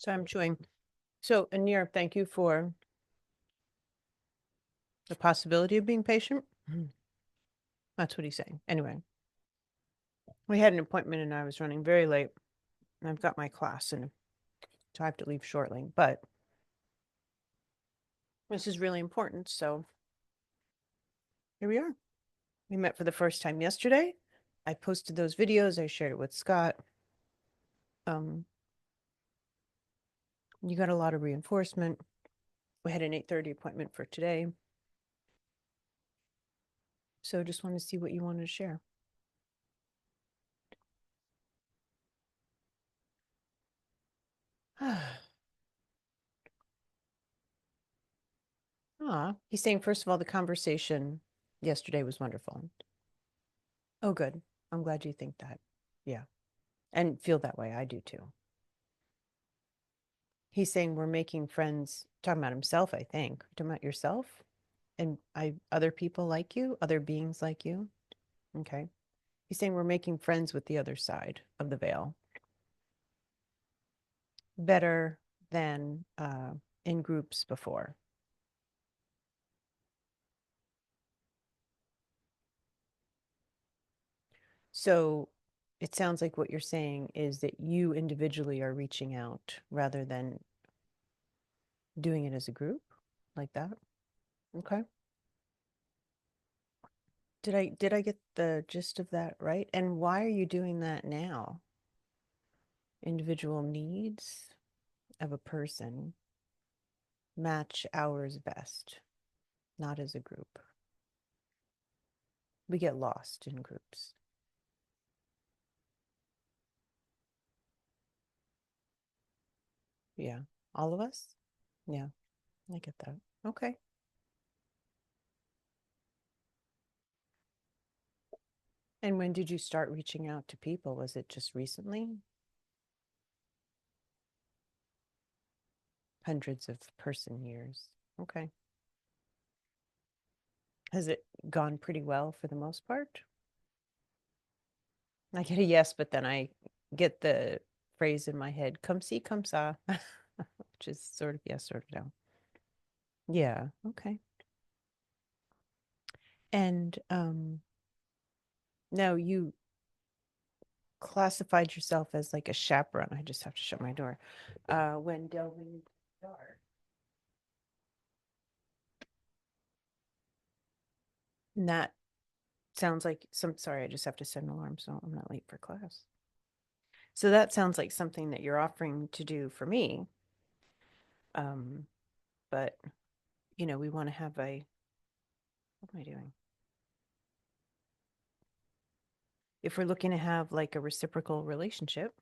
So I'm chewing. So, Enir, thank you for the possibility of being patient. That's what he's saying. Anyway, we had an appointment and I was running very late. And I've got my class and so I have to leave shortly. But this is really important. So here we are. We met for the first time yesterday. I posted those videos. I shared it with Scott. You got a lot of reinforcement. We had an 8:30 appointment for today. So just want to see what you wanted to share. He's saying, first of all, the conversation yesterday was wonderful. Oh, good. I'm glad you think that. Yeah. And feel that way. I do too. He's saying we're making friends, talking about himself, I think. Talking about yourself and other people like you, other beings like you. Okay. He's saying we're making friends with the other side of the veil better than in groups before. So it sounds like what you're saying is that you individually are reaching out rather than doing it as a group like that. Okay. Did I get the gist of that right? And why are you doing that now? Individual needs of a person match ours best, not as a group. We get lost in groups. Yeah. All of us? Yeah, I get that. Okay. And when did you start reaching out to people? Was it just recently? Hundreds of person years. Okay. Has it gone pretty well for the most part? I get a yes, but then I get the phrase in my head, come see, come saw, which is sort of yes, sort of no. Yeah, okay. And now you classified yourself as like a chaperone. I just have to shut my door. When delving into the dark. And that sounds like sorry, I just have to set an alarm so I'm not late for class. So that sounds like something that you're offering to do for me. Um, but we want to have what am I doing? If we're looking to have like a reciprocal relationship,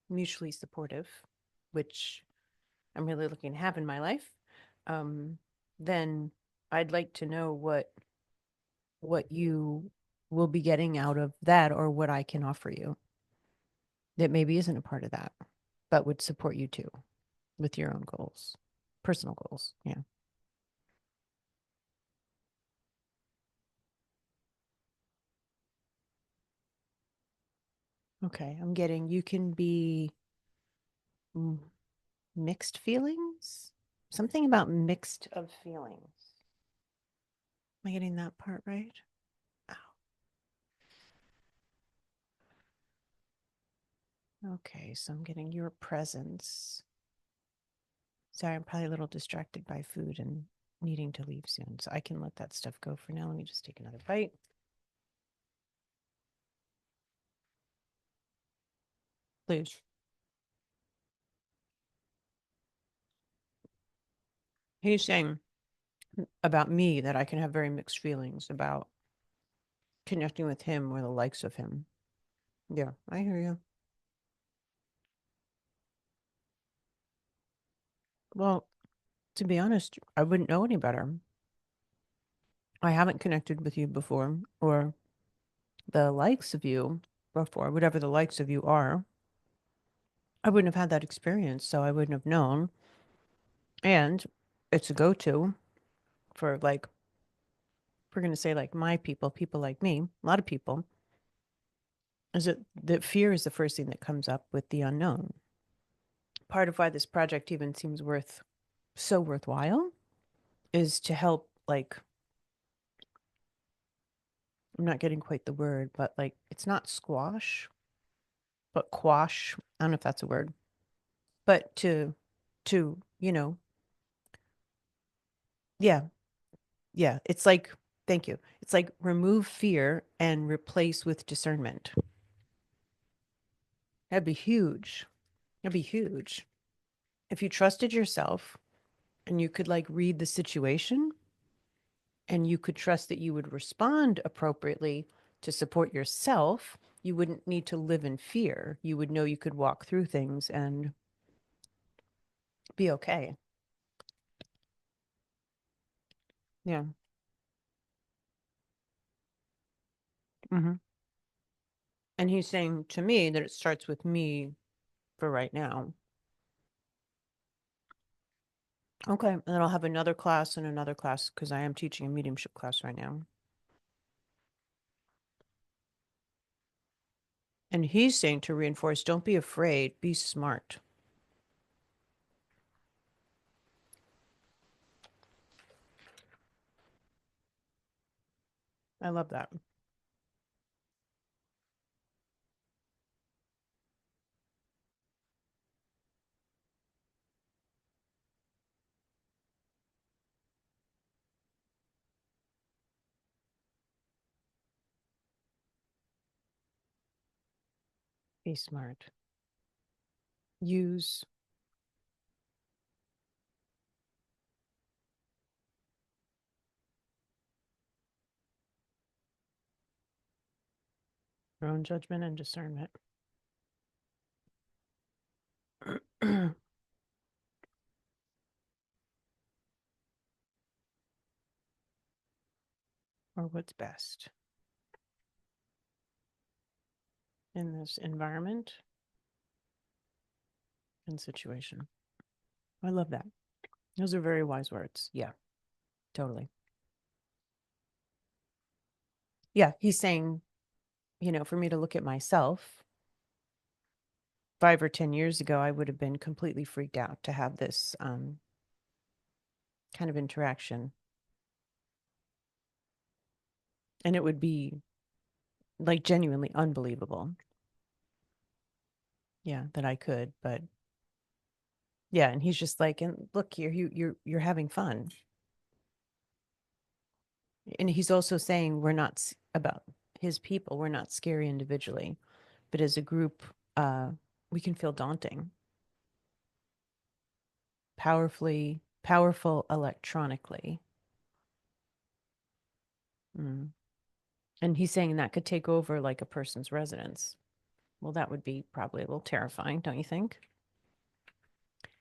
mutually supportive, which I'm really looking to have in my life, um, then I'd like to know what you will be getting out of that or what I can offer you that maybe isn't a part of that, but would support you too with your own goals, personal goals. Yeah. Okay. I'm getting you can be mm, mixed feelings. Something about mixed of feelings. Am I getting that part right? Okay, so I'm getting your presence. Sorry, I'm probably a little distracted by food and needing to leave soon, so I can let that stuff go for now. Let me just take another bite. Please. He's saying about me that I can have very mixed feelings about connecting with him or the likes of him. Yeah, I hear you. Well, to be honest, I wouldn't know any better. I haven't connected with you before, or the likes of you before, whatever the likes of you are. I wouldn't have had that experience, so I wouldn't have known. And it's a go-to for like, if we're going to say like my people, people like me, a lot of people, is that fear is the first thing that comes up with the unknown. part of why this project even seems so worthwhile is to help, like, I'm not getting quite the word, but like it's not squash, but quash. I don't know if that's a word, but to, yeah, yeah. It's like, thank you. It's like remove fear and replace with discernment. That'd be huge. That'd be huge. If you trusted yourself and you could like read the situation and you could trust that you would respond appropriately to support yourself, you wouldn't need to live in fear. You would know you could walk through things and be okay. Yeah. Hmm. And he's saying to me that it starts with me for right now. Okay. And then I'll have another class and another class because I am teaching a mediumship class right now. And he's saying to reinforce, don't be afraid, be smart. I love that. Be smart. Use your own judgment and discernment. Or what's best in this environment and situation. I love that. Those are very wise words. Yeah, totally. Yeah, he's saying, for me to look at myself 5 or 10 years ago, I would have been completely freaked out to have this kind of interaction. And it would be like genuinely unbelievable. Yeah, that I could. But yeah, and he's just like, and look here, you're having fun. And he's also saying we're not about his people, we're not scary individually, but as a group, uh, we can feel daunting, powerful electronically. Mm. And he's saying that could take over like a person's residence. Well, that would be probably a little terrifying, don't you think?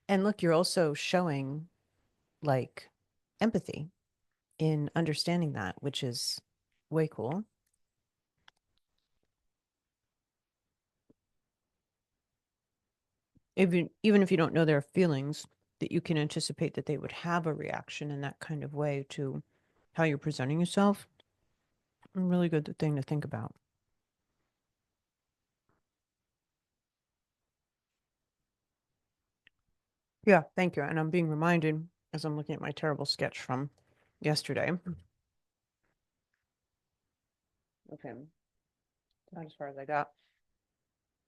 And look, you're also showing like empathy in understanding that, which is way cool. Even if you don't know their feelings, that you can anticipate that they would have a reaction in that kind of way to how you're presenting yourself. A really good thing to think about. Yeah, thank you. And I'm being reminded as I'm looking at my terrible sketch from yesterday. Okay, not as far as I got.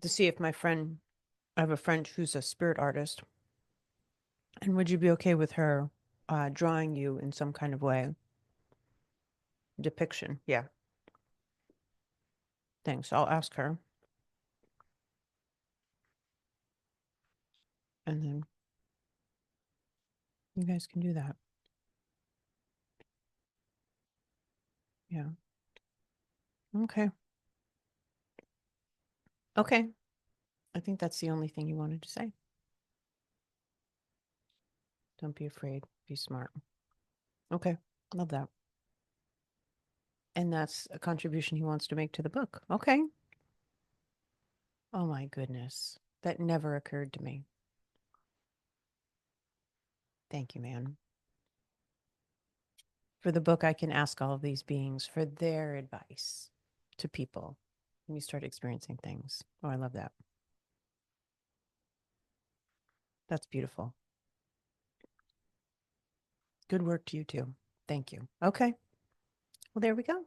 To see if I have a friend who's a spirit artist, and would you be okay with her drawing you in some kind of way? Depiction. Yeah, thanks. I'll ask her, and then you guys can do that. Yeah. Okay. Okay. I think that's the only thing you wanted to say. Don't be afraid. Be smart. Okay. Love that. And that's a contribution he wants to make to the book. Okay. Oh my goodness. That never occurred to me. Thank you, man. For the book, I can ask all of these beings for their advice to people when you start experiencing things. Oh, I love that. That's beautiful. Good work to you too. Thank you. Okay. Well, there we go.